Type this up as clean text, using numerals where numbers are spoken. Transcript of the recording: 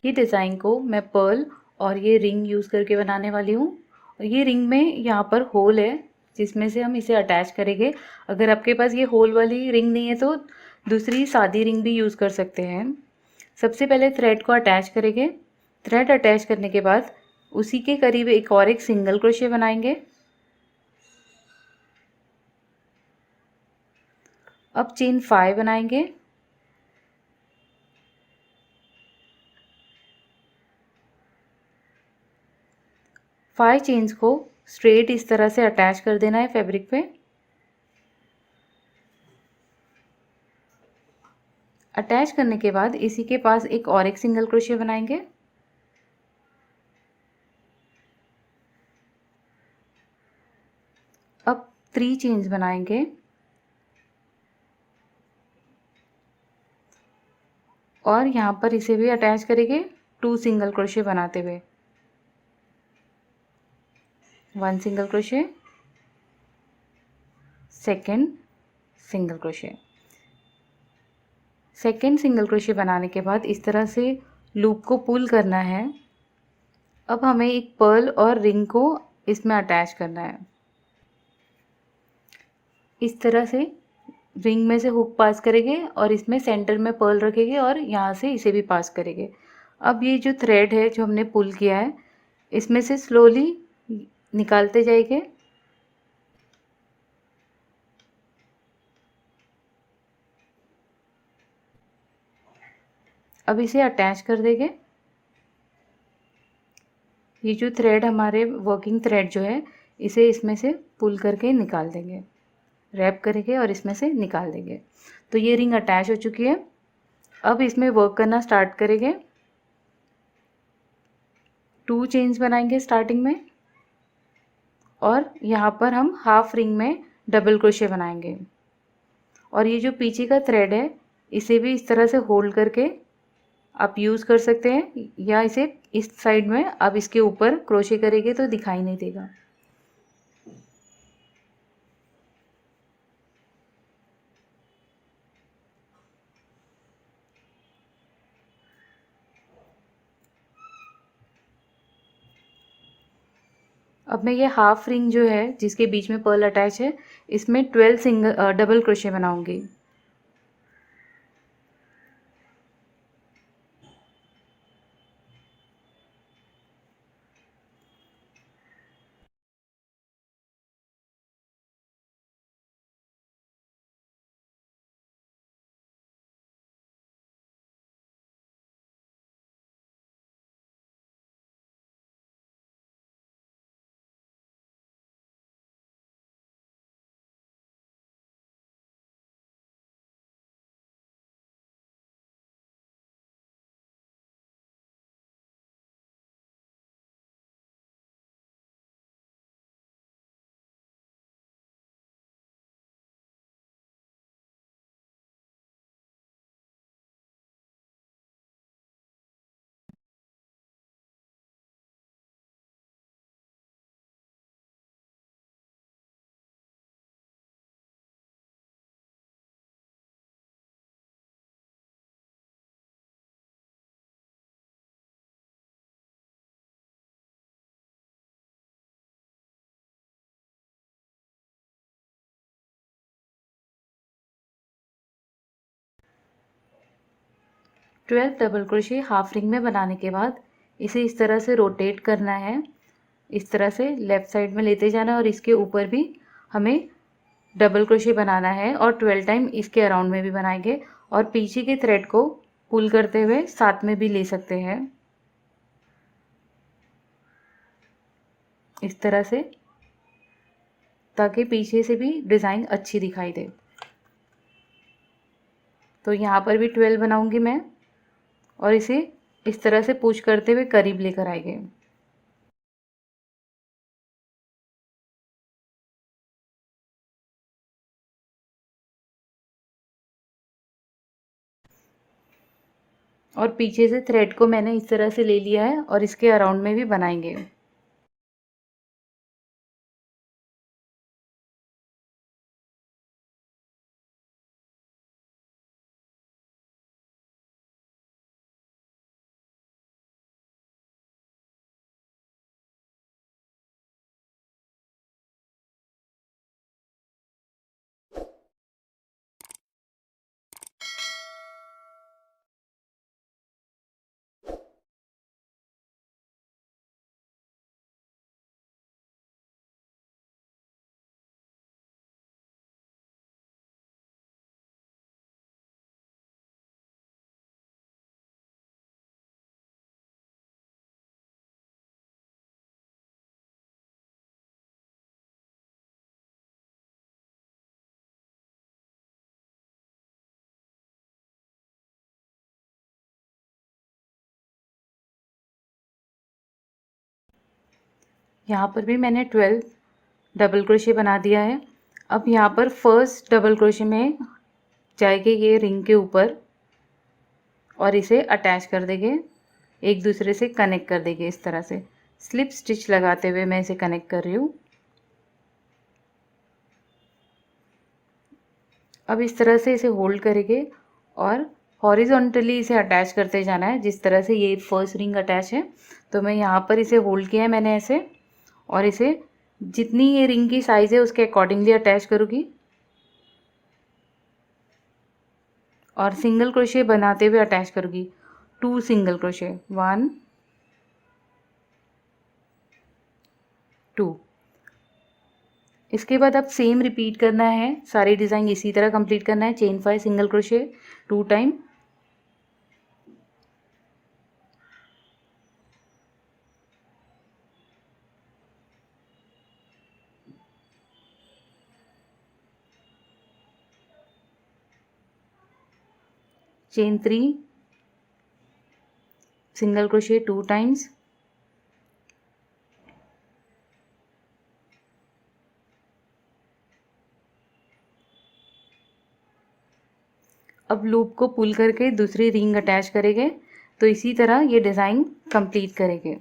ये डिज़ाइन को मैं पर्ल और ये रिंग यूज़ करके बनाने वाली हूँ। और ये रिंग में यहाँ पर होल है जिसमें से हम इसे अटैच करेंगे। अगर आपके पास ये होल वाली रिंग नहीं है तो दूसरी सादी रिंग भी यूज़ कर सकते हैं। सबसे पहले थ्रेड को अटैच करेंगे। थ्रेड अटैच करने के बाद उसी के करीब एक सिंगल क्रोशे बनाएंगे। अब चेन 5 बनाएंगे। फाइव चेन्स को स्ट्रेट इस तरह से अटैच कर देना है फैब्रिक पे। अटैच करने के बाद इसी के पास एक सिंगल क्रोशे बनाएंगे। अब 3 चेन्स बनाएंगे और यहाँ पर इसे भी अटैच करेंगे 2 सिंगल क्रोशे बनाते हुए। 1 single crochet, second single crochet. Second single crochet बनाने के बाद इस तरह से लूप को पुल करना है। अब हमें एक पर्ल और रिंग को इसमें अटैच करना है। इस तरह से रिंग में से हुक पास करेंगे और इसमें सेंटर में पर्ल रखेंगे और यहाँ से इसे भी पास करेंगे। अब ये जो थ्रेड है जो हमने पुल किया है इसमें से स्लोली निकालते जाएंगे। अब इसे अटैच कर देंगे। ये जो थ्रेड हमारे वर्किंग थ्रेड जो है इसे इसमें से पुल करके निकाल देंगे, रैप करेंगे और इसमें से निकाल देंगे। तो ये रिंग अटैच हो चुकी है। अब इसमें वर्क करना स्टार्ट करेंगे। 2 चेन्स बनाएंगे स्टार्टिंग में और यहाँ पर हम हाफ रिंग में डबल क्रोशे बनाएंगे। और ये जो पीछे का थ्रेड है इसे भी इस तरह से होल्ड करके आप यूज़ कर सकते हैं या इसे इस साइड में आप इसके ऊपर क्रोशे करेंगे तो दिखाई नहीं देगा। अब मैं ये हाफ रिंग जो है जिसके बीच में पर्ल अटैच है इसमें 12 डबल क्रोशे बनाऊंगी। Twelve double crochet half ring में बनाने के बाद इसे इस तरह से रोटेट करना है। इस तरह से लेफ़्ट साइड में लेते जाना और इसके ऊपर भी हमें डबल क्रोशे बनाना है और 12 टाइम इसके अराउंड में भी बनाएंगे और पीछे के थ्रेड को पुल करते हुए साथ में भी ले सकते हैं इस तरह से, ताकि पीछे से भी डिज़ाइन अच्छी दिखाई दे। तो यहाँ पर भी 12 बनाऊंगी मैं और इसे इस तरह से पुश करते हुए करीब लेकर आएंगे। और पीछे से थ्रेड को मैंने इस तरह से ले लिया है और इसके अराउंड में भी बनाएंगे। यहाँ पर भी मैंने 12 डबल क्रोशे बना दिया है। अब यहाँ पर फर्स्ट डबल क्रोशे में जाएंगे ये रिंग के ऊपर और इसे अटैच कर देंगे, एक दूसरे से कनेक्ट कर देंगे। इस तरह से स्लिप स्टिच लगाते हुए मैं इसे कनेक्ट कर रही हूँ। अब इस तरह से इसे होल्ड करेंगे और हॉरिजॉन्टली इसे अटैच करते जाना है, जिस तरह से ये फर्स्ट रिंग अटैच है। तो मैं यहाँ पर इसे होल्ड किया है मैंने ऐसे, और इसे जितनी ये रिंग की साइज़ है उसके अकॉर्डिंगली अटैच करूँगी और सिंगल क्रोशे बनाते हुए अटैच करूँगी। 2 सिंगल क्रोशे, 1 2। इसके बाद अब सेम रिपीट करना है, सारी डिज़ाइन इसी तरह कंप्लीट करना है। Chain 5 single crochet 2 time, chain 3 single crochet 2 times, अब लूप को पुल करके दूसरी रिंग अटैच करेंगे। तो इसी तरह ये डिज़ाइन कंप्लीट करेंगे।